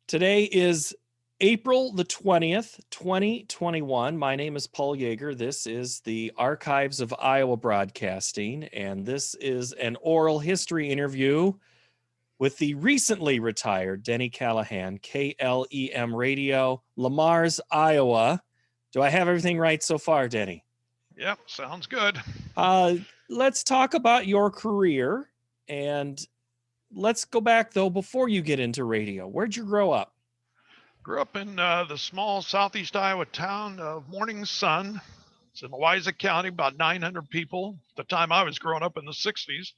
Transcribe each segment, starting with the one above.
Today is April the 20th, 2021. My name is Paul Yeager. This is the Archives of Iowa Broadcasting, and this is an oral history interview with the recently retired Denny Callahan, KLEM Radio, LeMars, Iowa. Do I have everything right so far, Denny? Yep, sounds good. Let's talk about your career, and let's go back, though, before you get into radio. Where'd you grow up? Grew up in the small southeast Iowa town of Morning Sun. It's in Louisa County, about 900 people. At the time I was growing up in the 60s.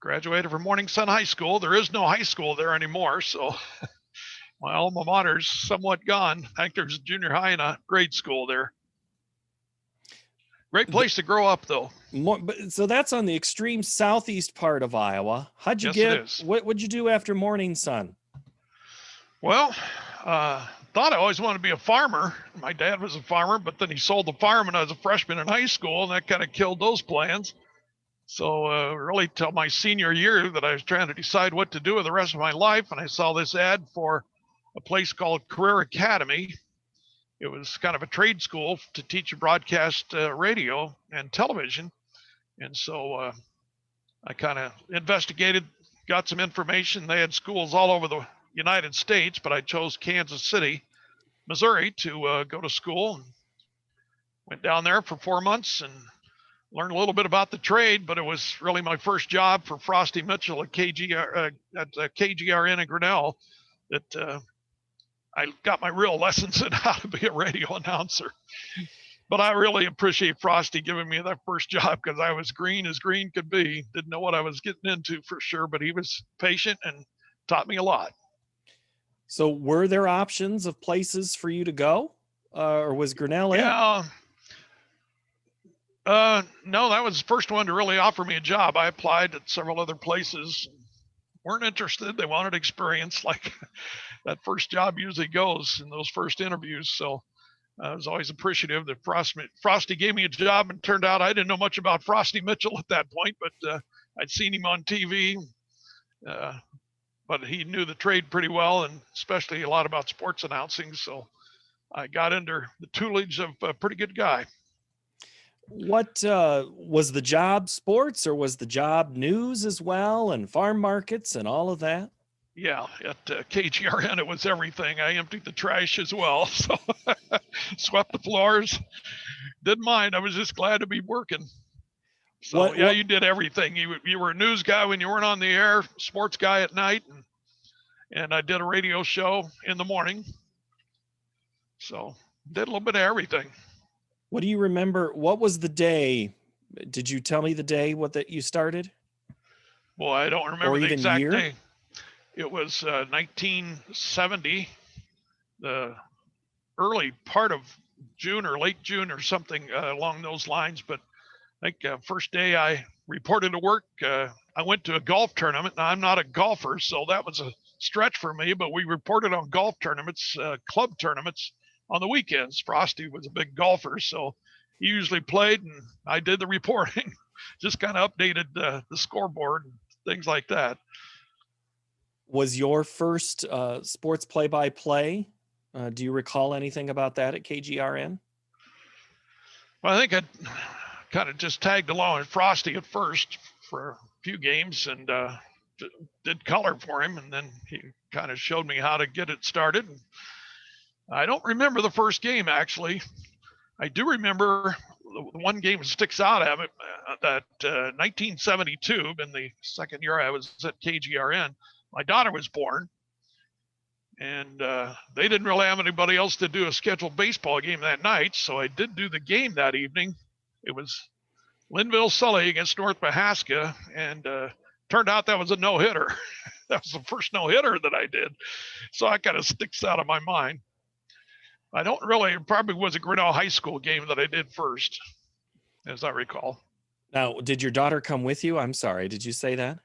Graduated from Morning Sun High School. There is no high school there anymore, so my alma mater's somewhat gone. I think there's a junior high and a grade school there. Great place to grow up, though. So that's on the extreme southeast part of Iowa. How'd you get? What'd you do after Morning Sun? Well, thought I always wanted to be a farmer. My dad was a farmer, but then he sold the farm when I was a freshman in high school, and that kind of killed those plans. So really till my senior year that I was trying to decide what to do with the rest of my life, and I saw this ad for a place called Career Academy. It was kind of a trade school to teach you broadcast radio and television. And so I kind of investigated, got some information. They had schools all over the United States, but I chose Kansas City, Missouri to go to school. Went down there for 4 months and learned a little bit about the trade, but it was really my first job for Frosty Mitchell at KGRN in Grinnell that I got my real lessons in how to be a radio announcer. But I really appreciate Frosty giving me that first job because I was green as green could be. Didn't know what I was getting into for sure, but he was patient and taught me a lot. So were there options of places for you to go? Or was Grinnell it? Yeah. No, that was the first one to really offer me a job. I applied at several other places. Weren't interested. They wanted experience, like that first job usually goes in those first interviews. So I was always appreciative that Frosty gave me a job, and turned out I didn't know much about Frosty Mitchell at that point, but I'd seen him on TV. But he knew the trade pretty well, and especially a lot about sports announcing. So I got under the tutelage of a pretty good guy. What was the job, sports, or was the job news as well, and farm markets and all of that? Yeah, at KGRN it was everything. I emptied the trash as well, so swept the floors. Didn't mind. I was just glad to be working. So you did everything. You were a news guy when you weren't on the air, sports guy at night, and I did a radio show in the morning. So did a little bit of everything. What do you remember? What was the day? Did you tell me the day that you started? Well, I don't remember the exact day. It was 1970, the early part of June or late June or something along those lines. But I think first day I reported to work, I went to a golf tournament. Now, I'm not a golfer, so that was a stretch for me, but we reported on golf tournaments, club tournaments on the weekends. Frosty was a big golfer, so he usually played, and I did the reporting, just kind of updated the scoreboard and things like that. Was your first sports play-by-play? Do you recall anything about that at KGRN? Well, I think I kind of just tagged along with Frosty at first for a few games and did color for him, and then he kind of showed me how to get it started. I don't remember the first game, actually. I do remember the one game that sticks out of it, that 1972, in the second year I was at KGRN, my daughter was born, and they didn't really have anybody else to do a scheduled baseball game that night, so I did do the game that evening. It was Linville-Sully against North Mahaska, and turned out that was a no-hitter. That was the first no-hitter that I did, so that kind of sticks out of my mind. I don't really, it probably was a Grinnell High School game that I did first, as I recall. Now, did your daughter come with you? I'm sorry, did you say that?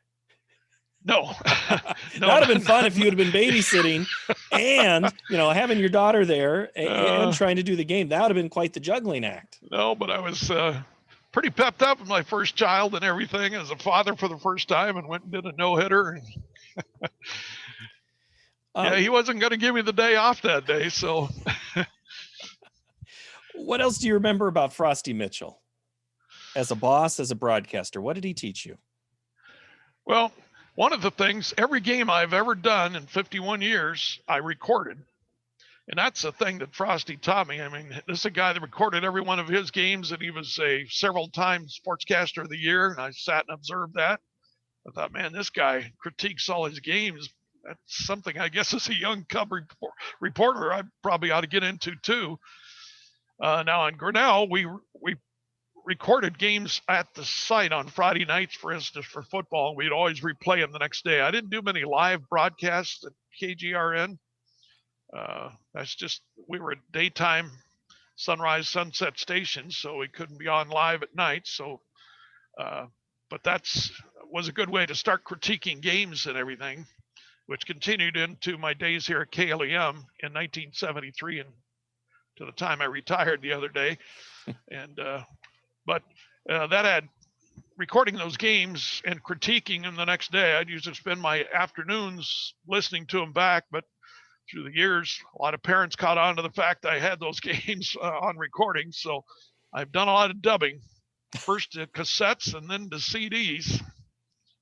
No. That would have been fun if you would have been babysitting and, having your daughter there and trying to do the game. That would have been quite the juggling act. No, but I was pretty pepped up with my first child and everything as a father for the first time, and went and did a no-hitter. Yeah, he wasn't going to give me the day off that day. So what else do you remember about Frosty Mitchell? As a boss, as a broadcaster, what did he teach you? Well, one of the things, every game I've ever done in 51 years, I recorded. And that's the thing that Frosty taught me. I mean, this is a guy that recorded every one of his games, and he was a several-time Sportscaster of the Year. And I sat and observed that. I thought, man, this guy critiques all his games. That's something I guess as a young cub reporter I probably ought to get into too. Now in Grinnell, we recorded games at the site on Friday nights, for instance, for football. We'd always replay them the next day. I didn't do many live broadcasts at KGRN. That's just, we were a daytime sunrise sunset station, so we couldn't be on live at night. So, but that's was a good way to start critiquing games and everything, which continued into my days here at KLEM in 1973 and to the time I retired the other day. And but that had recording those games and critiquing them the next day. I'd usually spend my afternoons listening to them back, but through the years, a lot of parents caught on to the fact I had those games on recording. So I've done a lot of dubbing, first to cassettes and then to CDs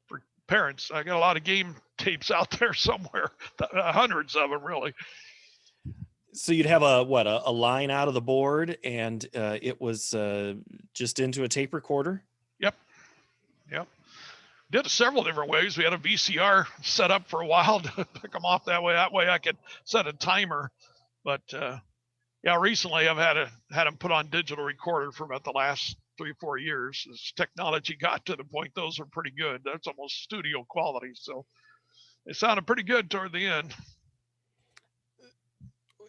for parents. I got a lot of game tapes out there somewhere, hundreds of them really. So you'd have a line out of the board, and it was just into a tape recorder? Yep. Did it several different ways. We had a VCR set up for a while to pick them off that way. That way I could set a timer. But yeah, recently I've had them put on digital recorder for about the last 3 or 4 years. As technology got to the point, those are pretty good. That's almost studio quality. So it sounded pretty good toward the end.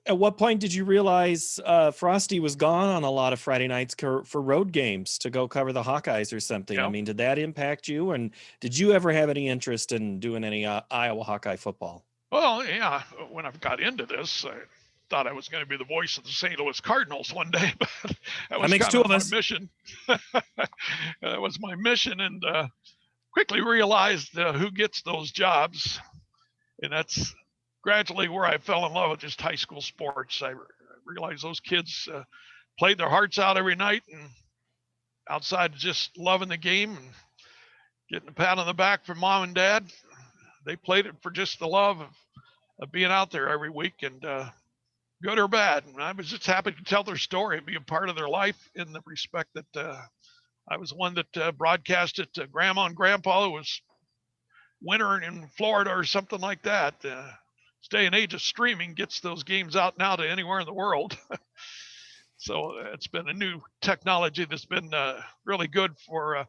At what point did you realize Frosty was gone on a lot of Friday nights for road games to go cover the Hawkeyes or something? Yep. I mean, did that impact you? And did you ever have any interest in doing any Iowa Hawkeye football? Well, yeah. When I got into this, I thought I was going to be the voice of the St. Louis Cardinals one day, but that makes two of us. My mission. That was my mission, and quickly realized who gets those jobs, and that's gradually where I fell in love with just high school sports. I realized those kids played their hearts out every night, and outside just loving the game and getting a pat on the back from mom and dad, they played it for just the love of being out there every week, and good or bad. And I was just happy to tell their story and be a part of their life in the respect that I was one that broadcasted to grandma and grandpa who was wintering in Florida or something like that. This day and age of streaming gets those games out now to anywhere in the world. So it's been a new technology that's been really good for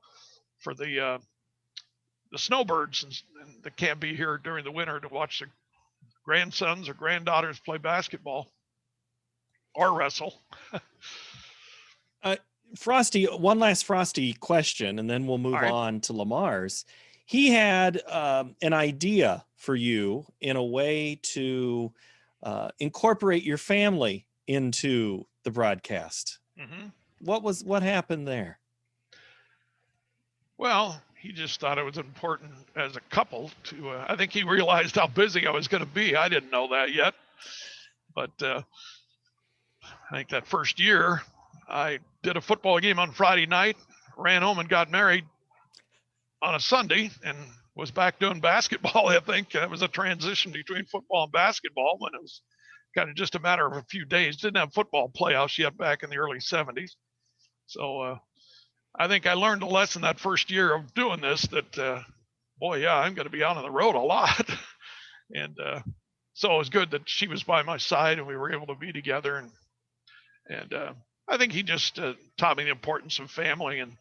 the snowbirds that can't be here during the winter to watch their grandsons or granddaughters play basketball or wrestle. Frosty, one last Frosty question, and then we'll move on to LeMars. He had an idea for you in a way to incorporate your family into the broadcast. Mm-hmm. What happened there? Well, he just thought it was important as a couple to, I think he realized how busy I was going to be. I didn't know that yet. But I think that first year I did a football game on Friday night, ran home and got married on a Sunday, and was back doing basketball. I think that was a transition between football and basketball when it was kind of just a matter of a few days. Didn't have football playoffs yet back in the early 70s. So I think I learned a lesson that first year of doing this that, boy, yeah, I'm going to be out on the road a lot. And so it was good that she was by my side and we were able to be together. And I think he just taught me the importance of family and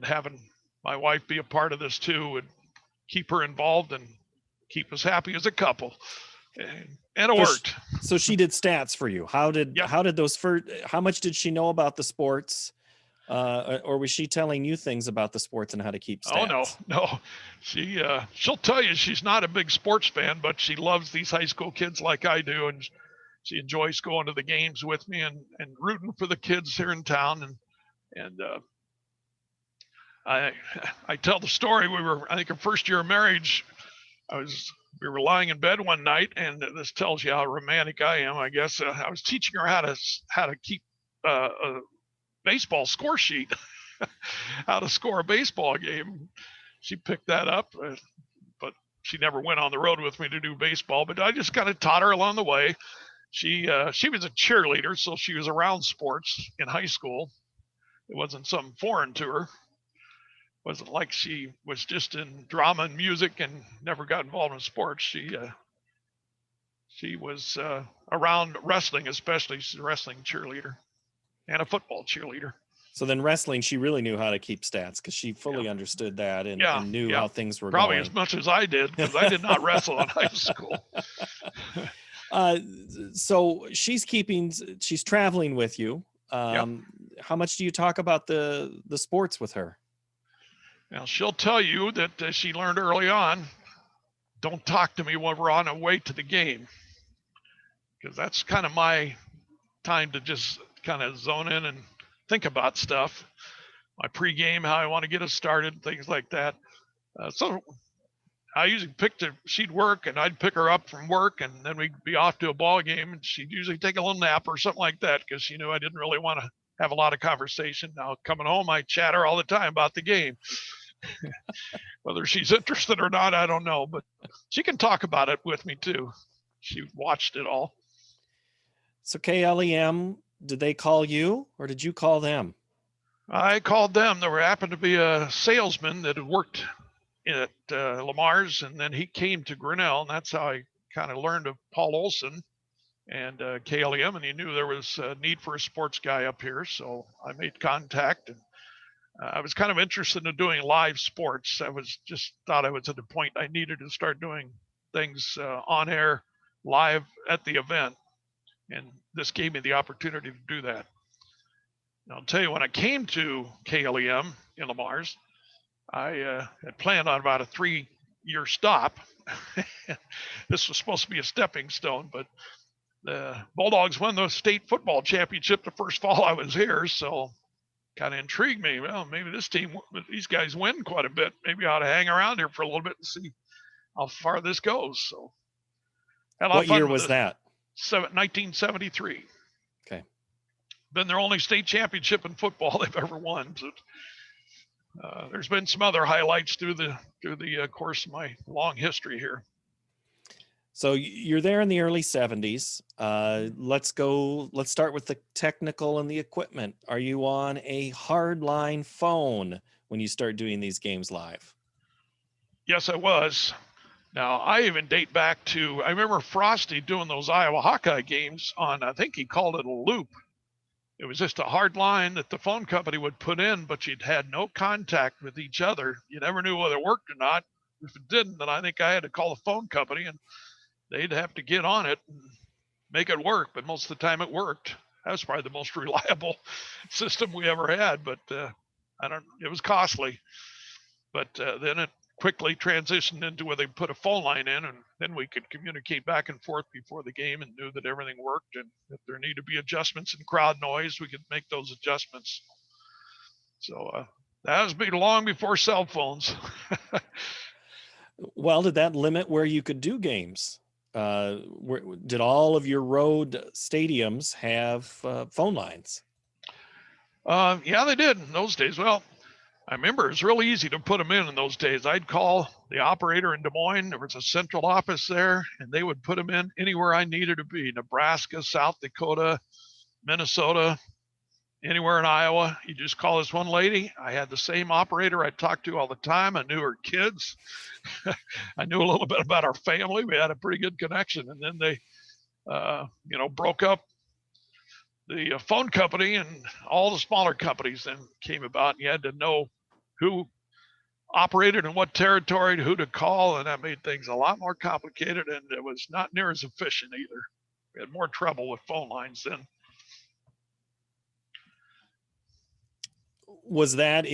having my wife be a part of this too would keep her involved and keep us happy as a couple. And it worked. So she did stats for you. How much did she know about the sports? Or was she telling you things about the sports and how to keep stats? Oh, no. She'll tell you she's not a big sports fan, but she loves these high school kids like I do. And she enjoys going to the games with me and rooting for the kids here in town. And I tell the story. We were, I think, our first year of marriage. we were lying in bed one night, and this tells you how romantic I am, I guess. I was teaching her how to keep a baseball score sheet, how to score a baseball game. She picked that up, but she never went on the road with me to do baseball. But I just kind of taught her along the way. She was a cheerleader, so she was around sports in high school. It wasn't something foreign to her. It wasn't like she was just in drama and music and never got involved in sports. She was around wrestling, especially. She's a wrestling cheerleader and a football cheerleader. So then wrestling, she really knew how to keep stats because she fully understood that and knew how things were probably going. As much as I did, because I did not wrestle in high school. So she's traveling with you. How much do you talk about the sports with her? Now, she'll tell you that she learned early on, don't talk to me when we're on our way to the game, because that's kind of my time to just kind of zone in and think about stuff, my pregame, how I want to get us started, things like that. So I usually she'd work and I'd pick her up from work, and then we'd be off to a ball game, and she'd usually take a little nap or something like that because she knew I didn't really want to have a lot of conversation. Now, coming home, I chat her all the time about the game. Whether she's interested or not, I don't know, but she can talk about it with me too. She watched it all. So KLEM, did they call you or did you call them? I called them. There happened to be a salesman that had worked at LeMars, and then he came to Grinnell, and that's how I kind of learned of Paul Olson and KLEM, and he knew there was a need for a sports guy up here, so I made contact, and I was kind of interested in doing live sports. I thought I was at the point I needed to start doing things on air live at the event, and this gave me the opportunity to do that. Now, I'll tell you, when I came to KLEM in LeMars, I had planned on about a 3-year stop. This was supposed to be a stepping stone, but the Bulldogs won the state football championship the first fall I was here, so kind of intrigued me. Well, maybe these guys win quite a bit. Maybe I ought to hang around here for a little bit and see how far this goes. So, what year was that? 1973. Okay. Been their only state championship in football they've ever won. So, there's been some other highlights through the course of my long history here. So you're there in the early 70s. Let's start with the technical and the equipment. Are you on a hardline phone when you start doing these games live? Yes, I was. Now, I even date back to, I remember Frosty doing those Iowa Hawkeye games on, I think he called it a loop. It was just a hard line that the phone company would put in, but you'd had no contact with each other. You never knew whether it worked or not. If it didn't, then I think I had to call the phone company, and they'd have to get on it and make it work. But most of the time it worked. That was probably the most reliable system we ever had, but it was costly. But then it quickly transitioned into where they put a phone line in, and then we could communicate back and forth before the game and knew that everything worked. And if there needed to be adjustments in crowd noise, we could make those adjustments. So that was long before cell phones. Well, did that limit where you could do games? Did all of your road stadiums have phone lines? Yeah, they did in those days. Well, I remember it was really easy to put them in those days. I'd call the operator in Des Moines. There was a central office there, and they would put them in anywhere I needed to be. Nebraska, South Dakota, Minnesota, anywhere in Iowa. You just call this one lady. I had the same operator I talked to all the time. I knew her kids. I knew a little bit about our family. We had a pretty good connection. And then they, broke up the phone company, and all the smaller companies then came about. And you had to know who operated in what territory, who to call, and that made things a lot more complicated, and it was not near as efficient either. We had more trouble with phone lines then. Was that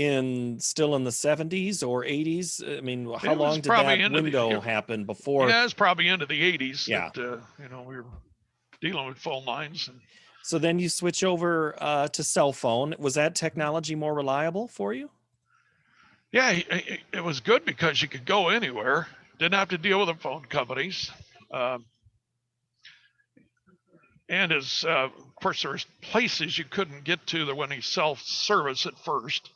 still in the 70s or 80s? I mean, how long did that window happen before? Yeah, it's probably into the 80s. Yeah. That, we were dealing with phone lines. So then you switch over to cell phone. Was that technology more reliable for you? Yeah, it was good because you could go anywhere. didn't have to deal with the phone companies. And of course, there's places you couldn't get to that when he self-service at first.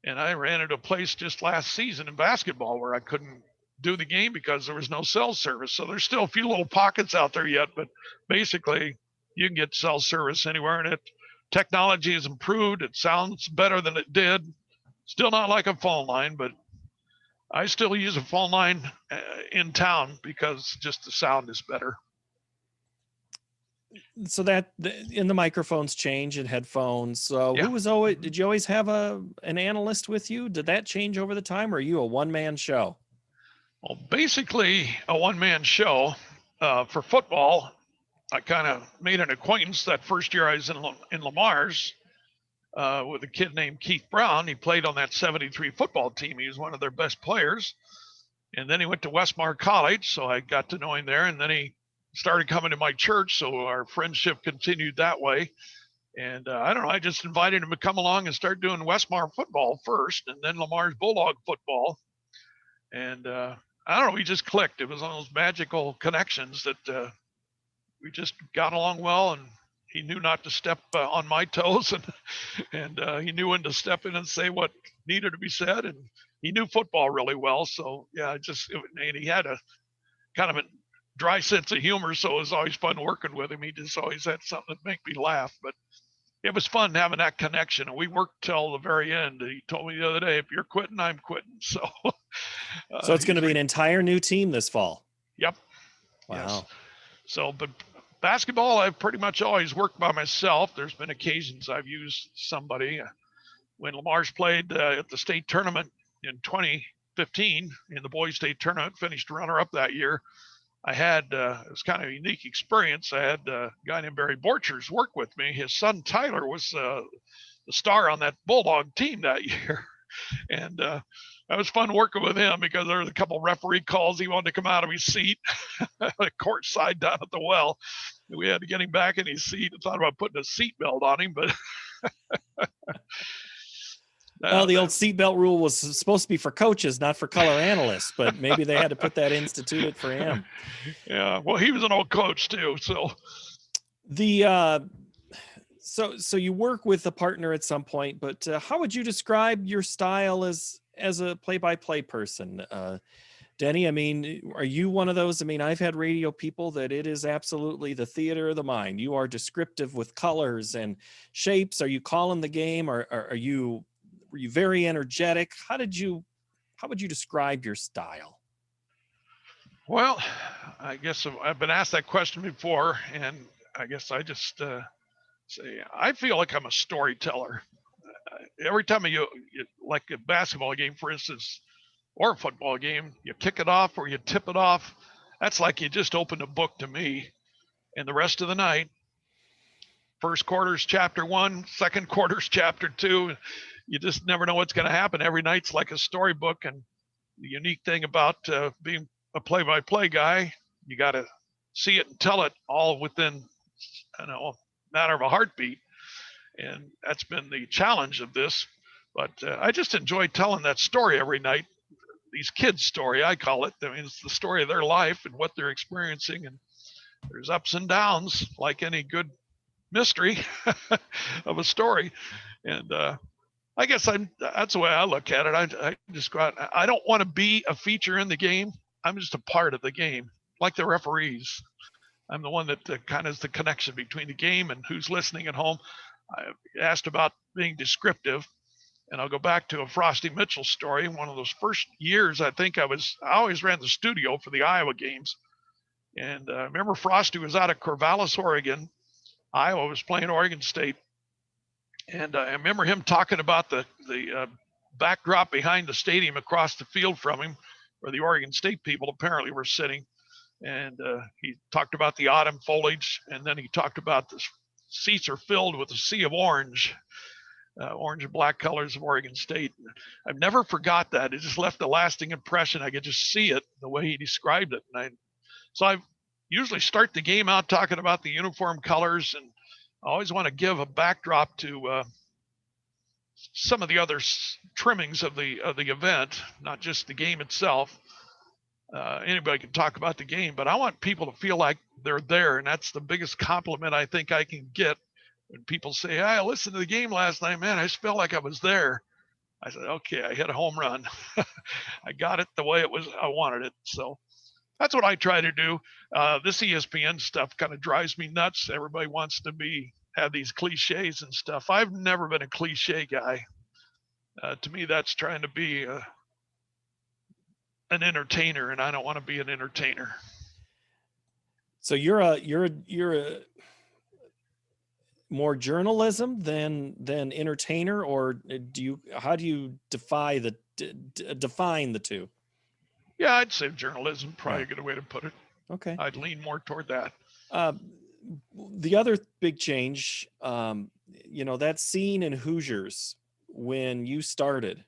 And I ran into a place just last season in basketball where I couldn't do the game because there was no cell service. So there's still a few little pockets out there yet, but basically you can get cell service anywhere. And technology has improved. It sounds better than it did. Still not like a phone line, but I still use a phone line in town because just the sound is better. So that in the microphones change and headphones. So Yeah. did you always have an analyst with you? Did that change over the time, or are you a one-man show? Well, basically a one-man show. For football, I kind of made an acquaintance that first year I was in LeMars with a kid named Keith Brown. He played on that 73 football team. He was one of their best players. And then he went to Westmar College, so I got to know him there. And then he started coming to my church, so our friendship continued that way. And I don't know, I just invited him to come along and start doing Westmar football first, and then LeMars Bulldog football. And I don't know, we just clicked. It was one of those magical connections that we just got along well, and he knew not to step on my toes, and he knew when to step in and say what needed to be said, and he knew football really well. So yeah, and he had a kind of a dry sense of humor, so it was always fun working with him. He just always had something that make me laugh, but it was fun having that connection, and we worked till the very end. He told me the other day, if you're quitting, I'm quitting. So so it's going to be an entire new team this fall. Yep. Wow. Yes. So, but basketball, I've pretty much always worked by myself. There's been occasions I've used somebody. When LeMars played at the state tournament in 2015, in the boys state tournament, finished runner-up that year, I had, it was kind of a unique experience. I had a guy named Barry Borchers work with me. His son, Tyler, was the star on that Bulldog team that year. And that was fun working with him because there was a couple referee calls. He wanted to come out of his seat, court side down at the well. We had to get him back in his seat. I thought about putting a seatbelt on him, but well, the old seatbelt rule was supposed to be for coaches, not for color analysts, but maybe they had to put that instituted for him. Yeah, well, he was an old coach too. So so you work with a partner at some point, but how would you describe your style as a play-by-play person? Denny, I mean, are you one of those? I mean, I've had radio people that it is absolutely the theater of the mind. You are descriptive with colors and shapes. Are you calling the game, or were you very energetic? How would you describe your style? Well, I guess I've been asked that question before, and I guess I just say I feel like I'm a storyteller. Every time you like a basketball game, for instance, or a football game, you kick it off or you tip it off. That's like you just opened a book to me. And the rest of the night, first quarter's chapter 1, second quarter's chapter 2. You just never know what's going to happen. Every night's like a storybook. And the unique thing about being a play-by-play guy, you got to see it and tell it all within, a matter of a heartbeat. And that's been the challenge of this. But I just enjoy telling that story every night. These kids' story, I call it. I mean, it's the story of their life and what they're experiencing. And there's ups and downs, like any good mystery of a story. And I guess that's the way I look at it. I just go out. I don't want to be a feature in the game. I'm just a part of the game, like the referees. I'm the one that kind of is the connection between the game and who's listening at home. I asked about being descriptive. And I'll go back to a Frosty Mitchell story. One of those first years, I always ran the studio for the Iowa games. And I remember Frosty was out of Corvallis, Oregon. Iowa was playing Oregon State. And I remember him talking about the backdrop behind the stadium across the field from him, where the Oregon State people apparently were sitting. And he talked about the autumn foliage. And then he talked about the seats are filled with a sea of orange. Orange and black colors of Oregon State. I've never forgot that. It just left a lasting impression. I could just see it the way he described it. So I usually start the game out talking about the uniform colors, and I always want to give a backdrop to some of the other trimmings of the event, not just the game itself. Anybody can talk about the game, but I want people to feel like they're there, and that's the biggest compliment I think I can get when people say, "Hey, I listened to the game last night, man. I just felt like I was there." I said, "Okay, I hit a home run. I got it the way it was. I wanted it." So that's what I try to do. This ESPN stuff kind of drives me nuts. Everybody wants to have these cliches and stuff. I've never been a cliche guy. To me, that's trying to be an entertainer, and I don't want to be an entertainer. So you're a more journalism than entertainer, or how do you define the two? Yeah, I'd say journalism, probably a good way to put it. Okay. I'd lean more toward that. The other big change, that scene in Hoosiers when you started,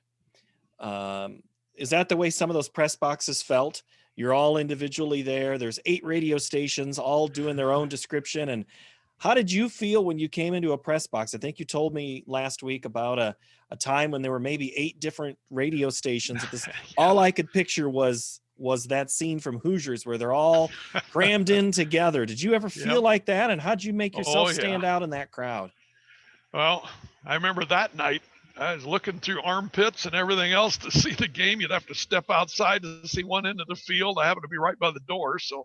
is that the way some of those press boxes felt? You're all individually there. There's 8 radio stations all doing their own description. And how did you feel when you came into a press box? I think you told me last week about a time when there were maybe 8 different radio stations. Yeah. All I could picture was that scene from Hoosiers where they're all crammed in together. Did you ever feel like that? And how'd you make yourself stand out in that crowd? Well, I remember that night. I was looking through armpits and everything else to see the game. You'd have to step outside to see one end of the field. I happened to be right by the door. So,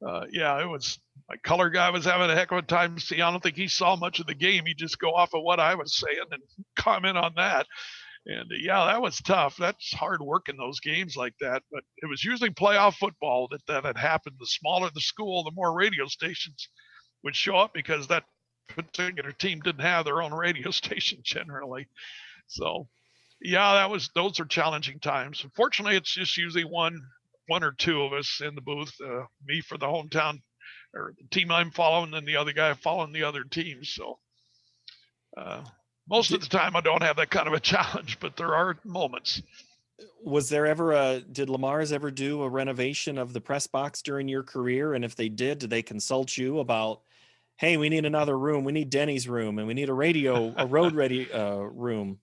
it was, my color guy was having a heck of a time. See, I don't think he saw much of the game. He'd just go off of what I was saying and comment on that. And that was tough. That's hard work in those games like that. But it was usually playoff football that had happened. The smaller the school, the more radio stations would show up because that particular team didn't have their own radio station generally. So those are challenging times. Unfortunately, it's just usually one or two of us in the booth, me for the hometown or the team I'm following and the other guy following the other team. So most of the time I don't have that kind of a challenge, but there are moments. Was there ever did LeMars ever do a renovation of the press box during your career? And if they did they consult you about, hey, we need another room. We need Denny's room, and we need a road ready room?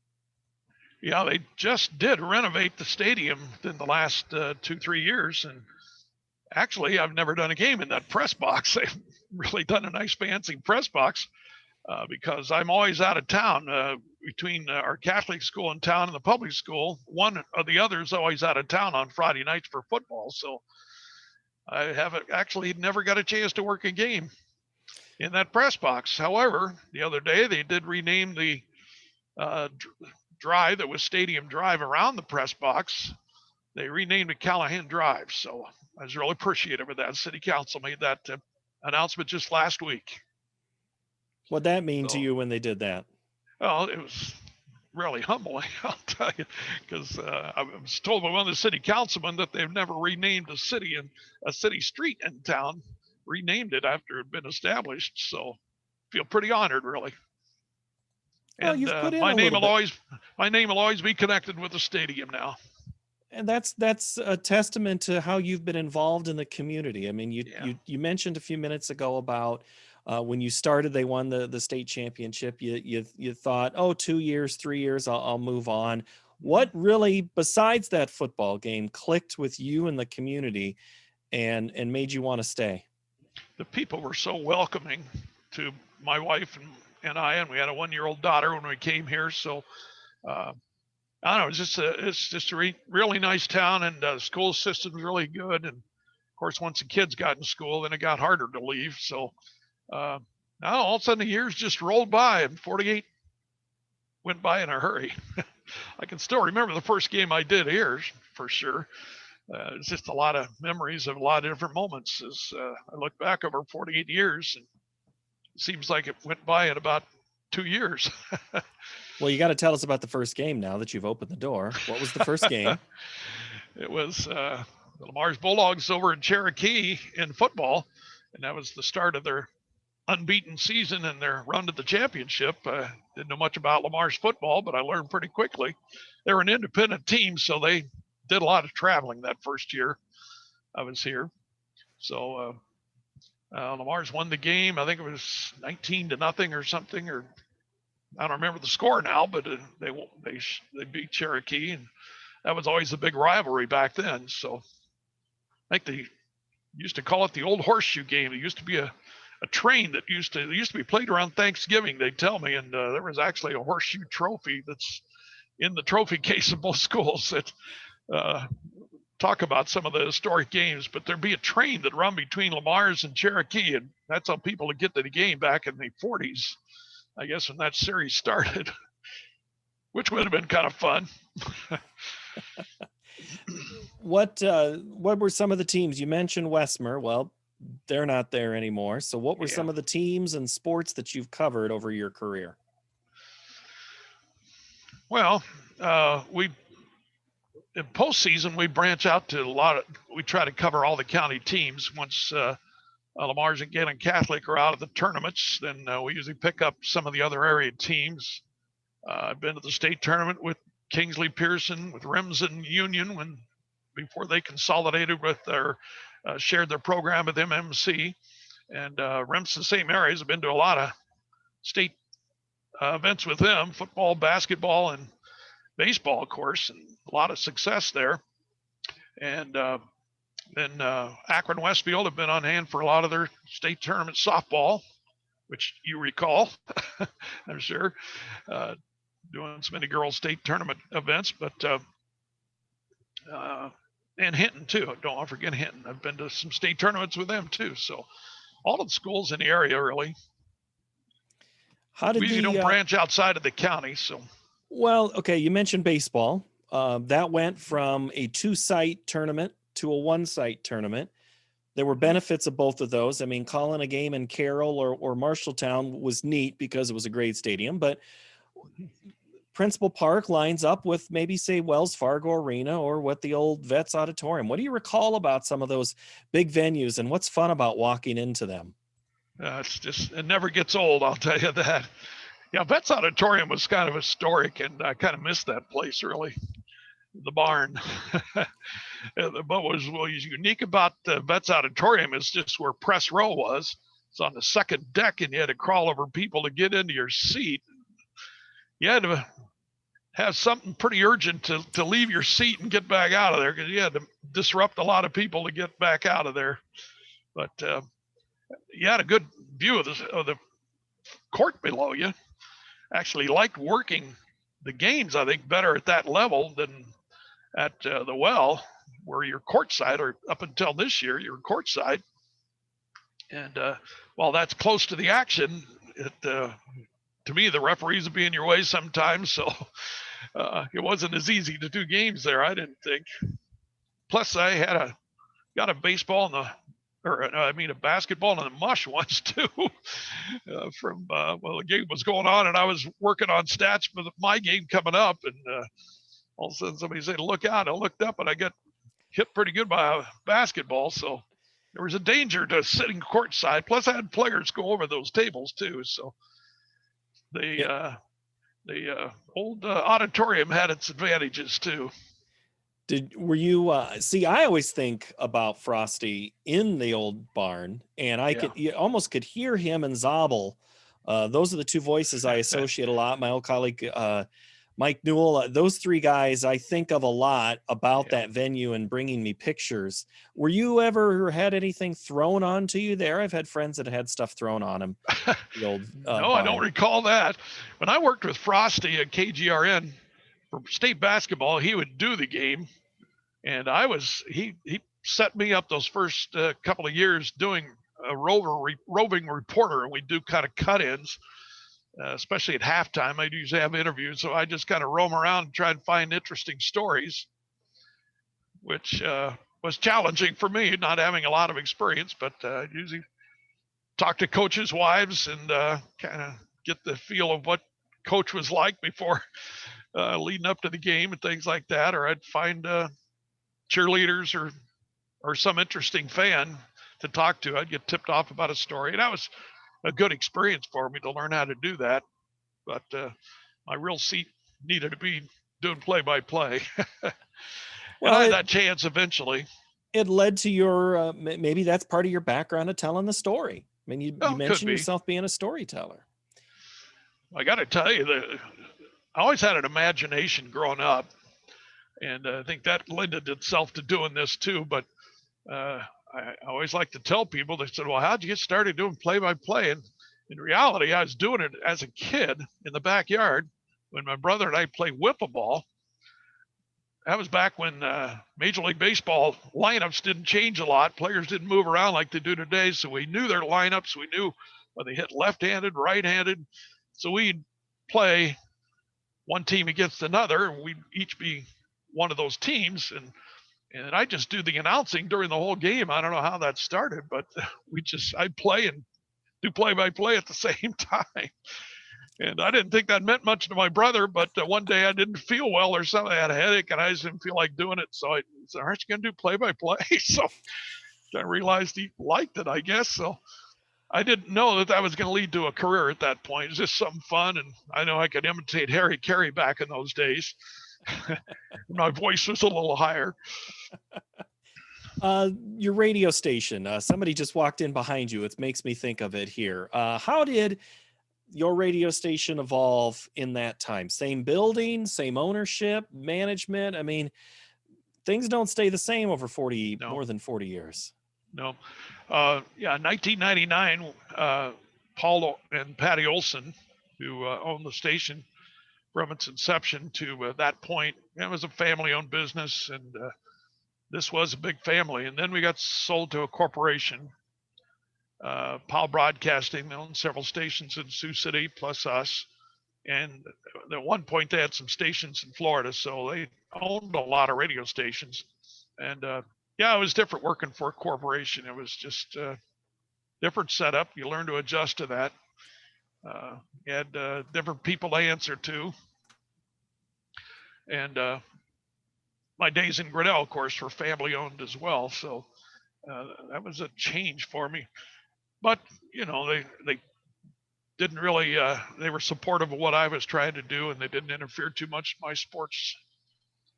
Yeah, they just did renovate the stadium in the last 2-3 years. And actually, I've never done a game in that press box. They've really done a nice fancy press box because I'm always out of town between our Catholic school in town and the public school. One or the other is always out of town on Friday nights for football. So I haven't actually never got a chance to work a game in that press box. However, the other day they did rename the drive that was Stadium Drive around the press box. They renamed it Callahan Drive. So I was really appreciative of that. City Council made that announcement just last week. What'd that mean to you when they did that? Well, it was really humbling, I'll tell you, because I was told by one of the city councilmen that they've never renamed a city street in town, renamed it after it had been established. So I feel pretty honored, really. Well, and you've put in my name will always be connected with the stadium now. And that's a testament to how you've been involved in the community. I mean, you mentioned a few minutes ago about when you started, they won the state championship. You thought, 2 years, 3 years, I'll move on. What really, besides that football game, clicked with you and the community and made you want to stay? The people were so welcoming to my wife and I, and we had a 1-year-old daughter when we came here. So I don't know, it's just a really nice town, and the school system's really good. And of course, once the kids got in school, then it got harder to leave. So now all of a sudden the years just rolled by, and 48 went by in a hurry. I can still remember the first game I did here for sure. It's just a lot of memories of a lot of different moments as I look back over 48 years, and it seems like it went by in about 2 years. Well, you got to tell us about the first game now that you've opened the door. What was the first game? It was the LeMars Bulldogs over in Cherokee in football, and that was the start of their unbeaten season and their run to the championship. Didn't know much about LeMars football, but I learned pretty quickly. They were an independent team, so they did a lot of traveling that first year I was here. So LeMars won the game. I think it was 19-0 or something, or I don't remember the score now, but they beat Cherokee, and that was always a big rivalry back then. So I think they used to call it the old horseshoe game. It used to be a train that used to be played around Thanksgiving, they tell me, and there was actually a horseshoe trophy that's in the trophy case of both schools that talk about some of the historic games. But there'd be a train that run between LeMars and Cherokee, and that's how people would get to the game back in the 40s, I guess, when that series started, which would have been kind of fun. What were some of the teams? You mentioned Westmer. Well, they're not there anymore. So what were some of the teams and sports that you've covered over your career? Well, in postseason, we branch out to we try to cover all the county teams. Once LeMars and Galen Catholic are out of the tournaments, then we usually pick up some of the other area teams. I've been to the state tournament with Kingsley Pearson, with Remsen Union, before they consolidated with shared their program with MMC. And Remsen St. Mary's, have been to a lot of state events with them, football, basketball, and baseball, of course, and a lot of success there. And then Akron Westfield have been on hand for a lot of their state tournament softball, which you recall, I'm sure, doing so many girls state tournament events, but and Hinton too. Don't forget Hinton. I've been to some state tournaments with them too. So all of the schools in the area, really. We usually don't branch outside of the county. So, well, okay. You mentioned baseball. That went from a 2-site tournament to a 1-site tournament. There were benefits of both of those. I mean, calling a game in Carroll or Marshalltown was neat because it was a great stadium, but Principal Park lines up with maybe, say, Wells Fargo Arena or what the old Vets Auditorium. What do you recall about some of those big venues, and what's fun about walking into them? It never gets old, I'll tell you that. Yeah, Vets Auditorium was kind of historic, and I kind of missed that place, really. The barn. But what was unique about the Vets Auditorium is just where press row was. It's on the second deck, and you had to crawl over people to get into your seat. You had to have something pretty urgent to leave your seat and get back out of there, because you had to disrupt a lot of people to get back out of there. But you had a good view of the court below you. Actually liked working the games, I think, better at that level than at the Well, where you're courtside, or up until this year, you're courtside. And while that's close to the action, to me, the referees would be in your way sometimes. So it wasn't as easy to do games there, I didn't think. Plus, I got a baseball a basketball in the mush once too. The game was going on, and I was working on stats for my game coming up, and all of a sudden somebody said, "Look out!" I looked up, and I got hit pretty good by a basketball. So there was a danger to sitting courtside. Plus, I had players go over those tables too. So the old auditorium had its advantages too. Were you I always think about Frosty in the old barn, and you almost could hear him and Zabel. Those are the two voices I associate a lot. My old colleague Mike Newell, those three guys I think of a lot about that venue and bringing me pictures. Were you ever had anything thrown onto you there? I've had friends that had stuff thrown on them. The old no, barn. I don't recall that. When I worked with Frosty at KGRN for state basketball, he would do the game, and he set me up those first couple of years doing a roving reporter, and we do kind of cut-ins. Especially at halftime, I'd usually have interviews. So I just kind of roam around and try and find interesting stories, which was challenging for me, not having a lot of experience, but I usually talk to coaches' wives and kind of get the feel of what coach was like before leading up to the game and things like that. Or I'd find cheerleaders or some interesting fan to talk to. I'd get tipped off about a story. And that was a good experience for me to learn how to do that. But my real seat needed to be doing play-by-play. Well, I had that chance eventually. It led to your, maybe that's part of your background of telling the story. I mean, you mentioned yourself being a storyteller. I got to tell you that I always had an imagination growing up. And I think that lended itself to doing this too. But I always like to tell people, they said, well, how'd you get started doing play-by-play? And in reality, I was doing it as a kid in the backyard when my brother and I played wiffle ball. That was back when Major League Baseball lineups didn't change a lot. Players didn't move around like they do today. So we knew their lineups. We knew when they hit left-handed, right-handed. So we'd play one team against another, and we'd each be one of those teams. And I just do the announcing during the whole game. I don't know how that started, but I'd play and do play-by-play at the same time. And I didn't think that meant much to my brother, but one day I didn't feel well or something. I had a headache and I just didn't feel like doing it. So I said, aren't you going to do play-by-play? So I realized he liked it, I guess. So I didn't know that was going to lead to a career at that point. It was just something fun. And I know I could imitate Harry Carey back in those days. My voice was a little higher. Your radio station, somebody just walked in behind you. It makes me think of it here. How did your radio station evolve in that time? Same building, same ownership, management? I mean, things don't stay the same over more than 40 years. No. 1999, Paul and Patty Olson, who owned the station from its inception to that point, it was a family-owned business, and this was a big family. And then we got sold to a corporation, Powell Broadcasting. They owned several stations in Sioux City, plus us. And at one point, they had some stations in Florida, so they owned a lot of radio stations. And it was different working for a corporation. It was just a different setup. You learn to adjust to that. You had different people to answer to. And my days in Grinnell, of course, were family owned as well. So that was a change for me. But, they didn't really, they were supportive of what I was trying to do, and they didn't interfere too much in my sports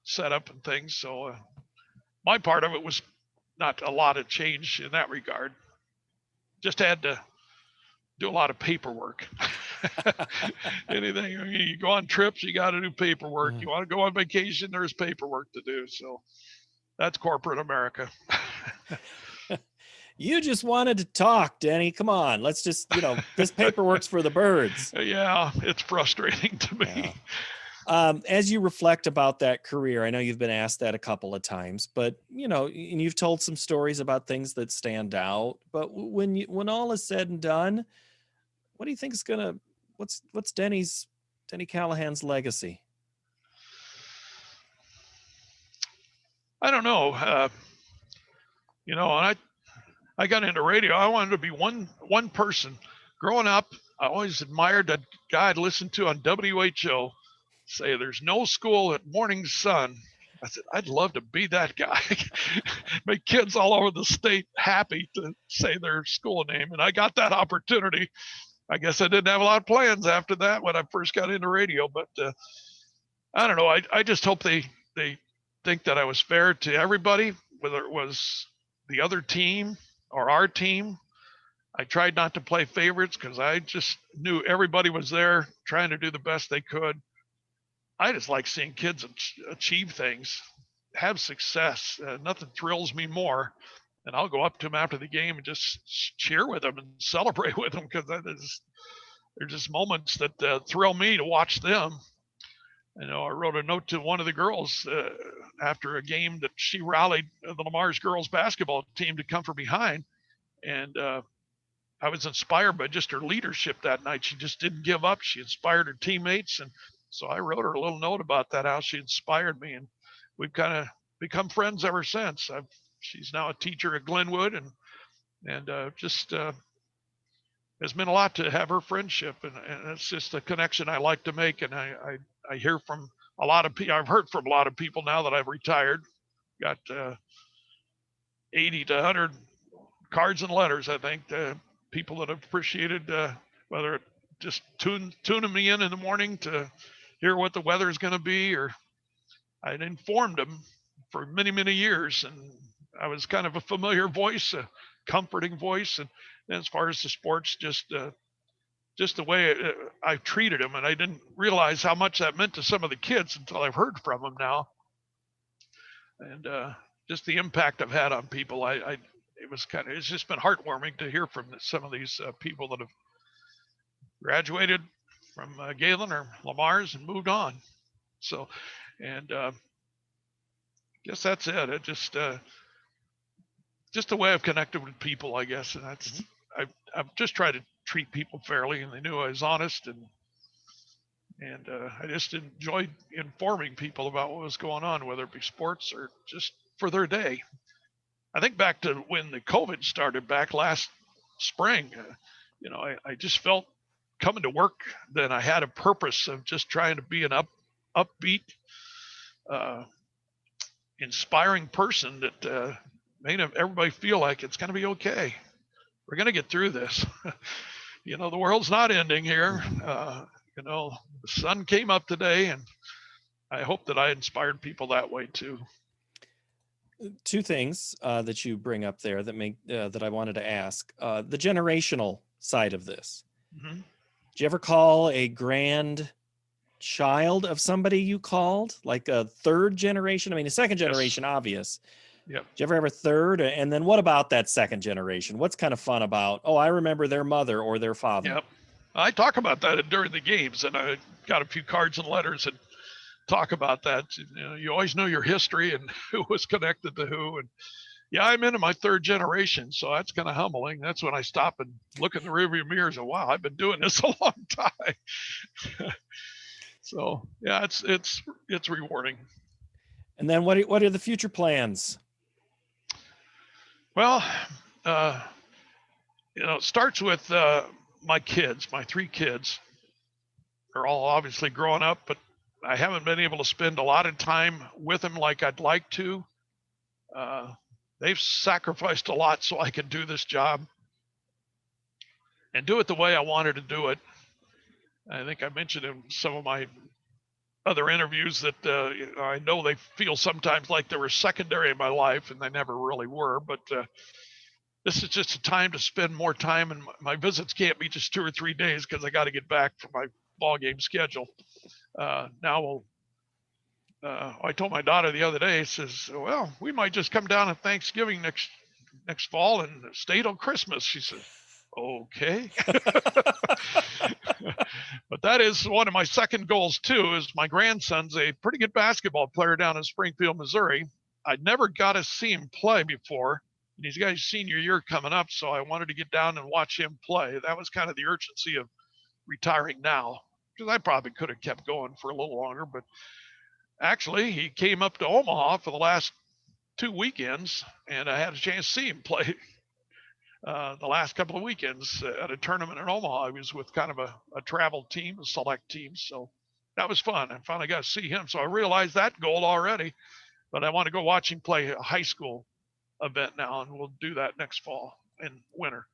setup and things. So my part of it was not a lot of change in that regard. Just had to do a lot of paperwork. Anything, you go on trips, you got to do paperwork. You want to go on vacation, there's paperwork to do. So that's corporate America. You just wanted to talk, Denny. Come on, let's just, this paperwork's for the birds. Yeah, it's frustrating to me. Yeah. As you reflect about that career, I know you've been asked that a couple of times, but and you've told some stories about things that stand out. But when all is said and done, what do you think is what's Denny Callahan's legacy? I don't know. And I got into radio. I wanted to be one person. Growing up, I always admired that guy I'd listened to on WHO say there's no school at morning sun. I said, I'd love to be that guy. Make kids all over the state happy to say their school name. And I got that opportunity. I guess I didn't have a lot of plans after that when I first got into radio, but I don't know. I just hope they think that I was fair to everybody, whether it was the other team or our team. I tried not to play favorites because I just knew everybody was there trying to do the best they could. I just like seeing kids achieve things, have success. Nothing thrills me more. And I'll go up to them after the game and just cheer with them and celebrate with them, because they're just moments that thrill me to watch them. I wrote a note to one of the girls after a game that she rallied the LeMars girls basketball team to come from behind. And I was inspired by just her leadership that night. She just didn't give up. She inspired her teammates. And so I wrote her a little note about that, how she inspired me. And we've kind of become friends ever since. She's now a teacher at Glenwood, and just has meant a lot to have her friendship. And it's just a connection I like to make. And I hear from a lot of people. I've heard from a lot of people now that I've retired. Got 80 to 100 cards and letters, I think, people that have appreciated whether it just tuning me in the morning to hear what the weather is going to be, or I'd informed them for many, many years, and I was kind of a familiar voice, a comforting voice. And as far as the sports, just the way I treated them, and I didn't realize how much that meant to some of the kids until I've heard from them now. And just the impact I've had on people. It's just been heartwarming to hear from some of these people that have graduated from Galen or LeMars and moved on. So, and guess that's it. It just a way I've connected with people, I guess. And that's, I've just tried to treat people fairly, and they knew I was honest, and I just enjoyed informing people about what was going on, whether it be sports or just for their day. I think back to when the COVID started back last spring, I just felt coming to work that I had a purpose of just trying to be an upbeat, inspiring person that made everybody feel like it's going to be okay. We're going to get through this. The world's not ending here. The sun came up today, and I hope that I inspired people that way too. Two things that you bring up there that I wanted to ask. The generational side of this. Mm-hmm. Did you ever call a grandchild of somebody you called, like a third generation? I mean, a second generation, yes. Obvious. Yep. Did you ever have a third? And then what about that second generation? What's kind of fun about, I remember their mother or their father? Yep. I talk about that during the games, and I got a few cards and letters and talk about that. You always know your history and who was connected to who. And yeah, I'm into my third generation, so that's kind of humbling. That's when I stop and look in the rearview mirror and wow, I've been doing this a long time. So yeah, it's rewarding. And then what are the future plans? Well, it starts with my kids. My 3 kids are all obviously growing up, but I haven't been able to spend a lot of time with them like I'd like to. They've sacrificed a lot so I can do this job and do it the way I wanted to do it. I think I mentioned in some of my other interviews that I know they feel sometimes like they were secondary in my life, and they never really were. But this is just a time to spend more time, and my visits can't be just 2 or 3 days because I got to get back for my ball game schedule. Now I told my daughter the other day, says, well, we might just come down on Thanksgiving next fall and stay till Christmas. She said, okay. But that is one of my second goals too, is my grandson's a pretty good basketball player down in Springfield, Missouri. I'd never got to see him play before. And he's got his senior year coming up, so I wanted to get down and watch him play. That was kind of the urgency of retiring now, because I probably could have kept going for a little longer, but actually he came up to Omaha for the last 2 weekends, and I had a chance to see him play the last couple of weekends at a tournament in Omaha. I was with kind of a travel team, a select team, so that was fun. I finally got to see him, so I realized that goal already, but I want to go watch him play a high school event now, and we'll do that next fall and winter.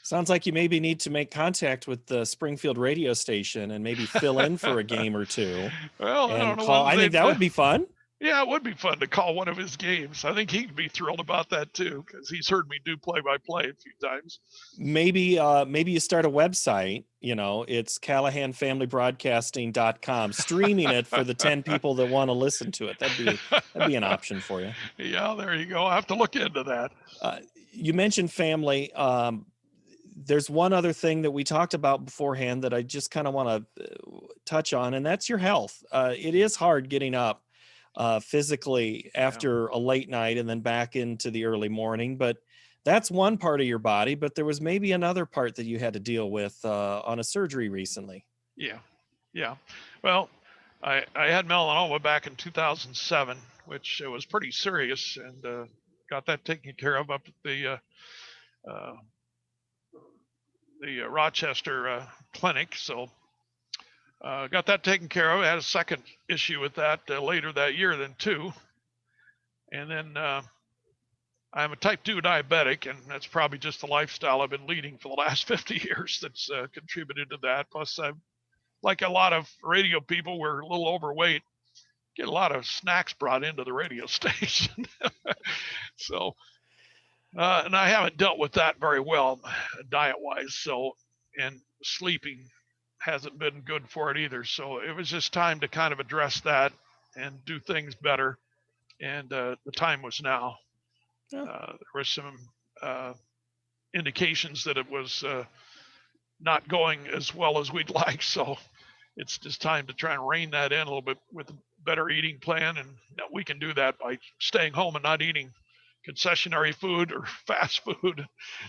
Sounds like you maybe need to make contact with the Springfield radio station and maybe fill in for a game or two. Well, I don't know. I think that would be fun. Yeah, it would be fun to call one of his games. I think he'd be thrilled about that too, because he's heard me do play-by-play a few times. Maybe you start a website. It's CallahanFamilyBroadcasting.com, streaming it for the 10 people that want to listen to it. That'd be an option for you. Yeah, there you go. I have to look into that. You mentioned family. There's one other thing that we talked about beforehand that I just kind of want to touch on, and that's your health. It is hard getting up physically after a late night and then back into the early morning, but that's one part of your body. But there was maybe another part that you had to deal with on a surgery recently. Yeah. Well, I had melanoma back in 2007, which was pretty serious, and got that taken care of up at the Rochester clinic. So got that taken care of. I had a second issue with that later that year then too. And then I'm a type 2 diabetic, and that's probably just the lifestyle I've been leading for the last 50 years that's contributed to that. Plus, like a lot of radio people, we're a little overweight, get a lot of snacks brought into the radio station. So, and I haven't dealt with that very well diet-wise. So, and sleeping hasn't been good for it either. So it was just time to kind of address that and do things better. and the time was now. Yeah. There were some indications that it was not going as well as we'd like, so it's just time to try and rein that in a little bit with a better eating plan, and we can do that by staying home and not eating concessionary food or fast food.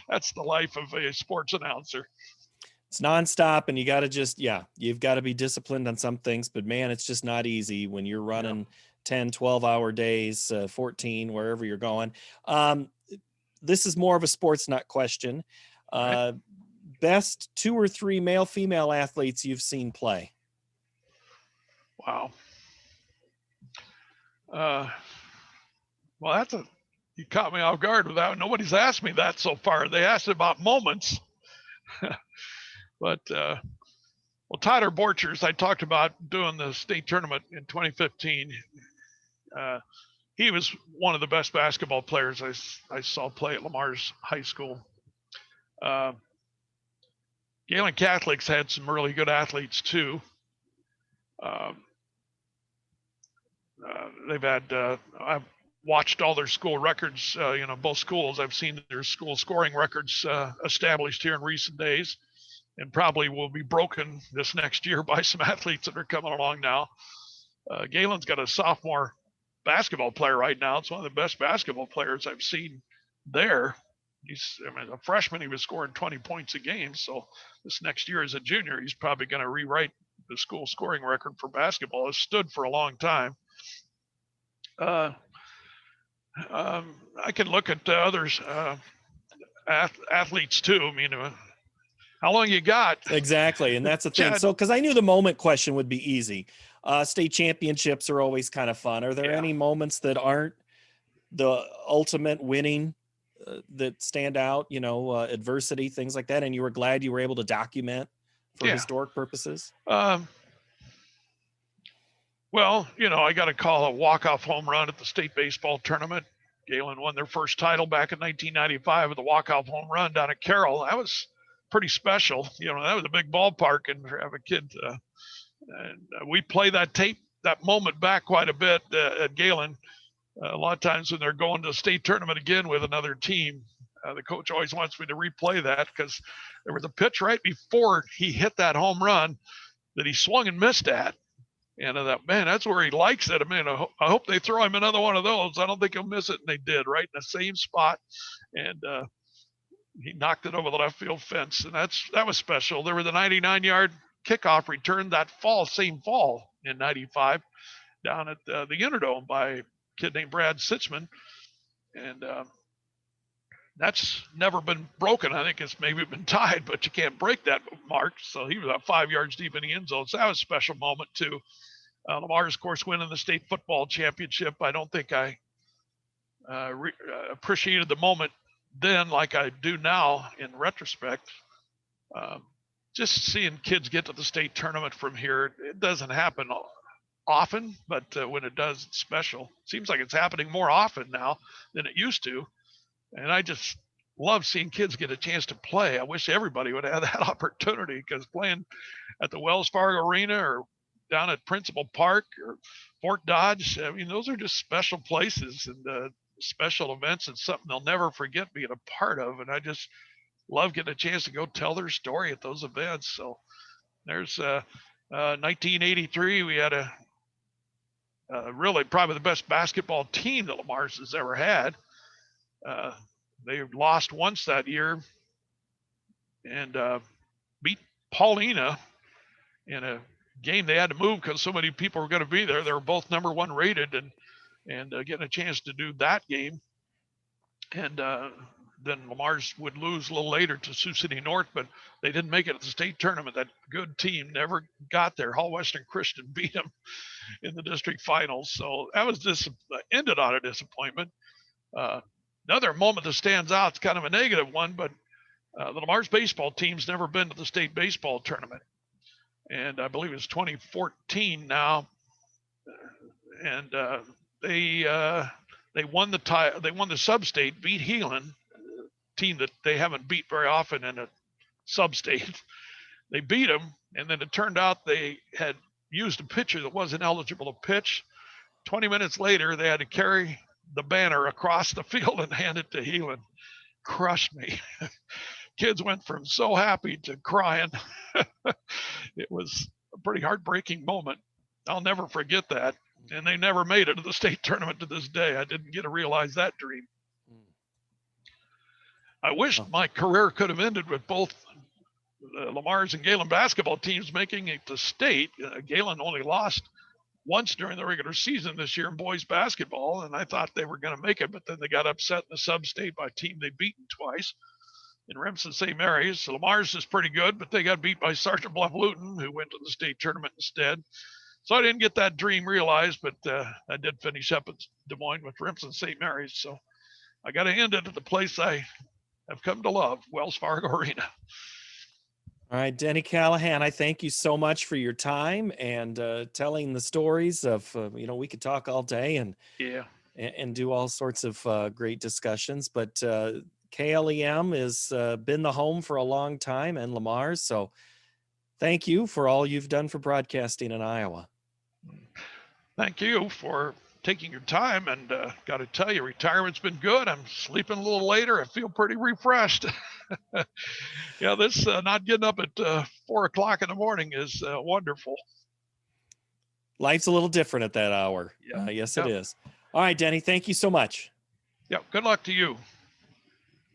That's the life of a sports announcer. It's nonstop, and you got to just, you've got to be disciplined on some things, but man, it's just not easy when you're running 10, 12-hour days, 14, wherever you're going. This is more of a sports nut question. Right. Best 2 or 3 male, female athletes you've seen play? Wow. Well, you caught me off guard with that. Nobody's asked me that so far. They asked about moments. But, well, Tyler Borchers, I talked about doing the state tournament in 2015. He was one of the best basketball players I saw play at LeMars High School. Galen Catholic's had some really good athletes too. They've had, I've watched all their school records, both schools. I've seen their school scoring records established here in recent days, and probably will be broken this next year by some athletes that are coming along now. Galen's got a sophomore basketball player right now. It's one of the best basketball players I've seen there. A freshman, he was scoring 20 points a game. So this next year as a junior, he's probably going to rewrite the school scoring record for basketball. It's stood for a long time. I can look at others, athletes too. I mean, how long you got? Exactly. And that's the thing. So, because I knew the moment question would be easy. State championships are always kind of fun. Are there any moments that aren't the ultimate winning that stand out, adversity, things like that, and you were glad you were able to document for historic purposes? Well, I got to call a walk-off home run at the state baseball tournament. Galen won their first title back in 1995 with a walk-off home run down at Carroll. That was pretty special. That was a big ballpark, and to have a kid. And we play that moment back quite a bit at Galen. A lot of times when they're going to the state tournament again with another team, the coach always wants me to replay that because there was a pitch right before he hit that home run that he swung and missed at. And I thought, man, that's where he likes it. I mean, I hope they throw him another one of those. I don't think he'll miss it. And they did, right in the same spot. And he knocked it over the left field fence. And that was special. There was a 99-yard kickoff return that same fall in 95 down at the Unidome by a kid named Brad Sitzman. And that's never been broken. I think it's maybe been tied, but you can't break that mark. So he was about 5 yards deep in the end zone. So that was a special moment too. LeMars, of course, winning the state football championship. I don't think I appreciated the moment then like I do now in retrospect. Just seeing kids get to the state tournament from here, it doesn't happen often, but when it does, it's special. Seems like it's happening more often now than it used to. And I just love seeing kids get a chance to play. I wish everybody would have that opportunity, because playing at the Wells Fargo Arena or down at Principal Park or Fort Dodge, I mean, those are just special places and special events, and something they'll never forget being a part of. And I just love getting a chance to go tell their story at those events. So there's 1983, we had a really probably the best basketball team that LeMars has ever had. They lost once that year and beat Paulina in a game they had to move because so many people were going to be there. They were both number 1 rated, and getting a chance to do that game. And then LeMars would lose a little later to Sioux City North, but they didn't make it at the state tournament. That good team never got there. Hall Western Christian beat them in the district finals. So that was ended on a disappointment. Another moment that stands out, it's kind of a negative one, but the LeMars baseball team's never been to the state baseball tournament. And I believe it's 2014 now. And they won the sub-state, beat Heelan, team that they haven't beat very often in a sub-state. They beat them, and then it turned out they had used a pitcher that wasn't eligible to pitch. 20 minutes later, they had to carry the banner across the field and hand it to Heelan. Crushed me. Kids went from so happy to crying. It was a pretty heartbreaking moment. I'll never forget that. And they never made it to the state tournament to this day. I didn't get to realize that dream. I wish my career could have ended with both the LeMars and Galen basketball teams making it to state. Galen only lost once during the regular season this year in boys basketball, and I thought they were going to make it, but then they got upset in the sub-state by a team they'd beaten twice in Remsen St. Mary's. So LeMars is pretty good, but they got beat by Sergeant Bluff Luton, who went to the state tournament instead. So I didn't get that dream realized, but I did finish up at Des Moines with Remsen St. Mary's. So I got to end it at the place I have come to love, Wells Fargo Arena. All right, Denny Callahan, I thank you so much for your time and telling the stories of, we could talk all day and do all sorts of great discussions. But KLEM has been the home for a long time, and LeMars. So thank you for all you've done for broadcasting in Iowa. Thank you for taking your time, and got to tell you, retirement's been good. I'm sleeping a little later. I feel pretty refreshed. Yeah, this not getting up at 4 o'clock in the morning is wonderful. Life's a little different at that hour. Yes, it is. All right, Denny, thank you so much. Yeah, good luck to you.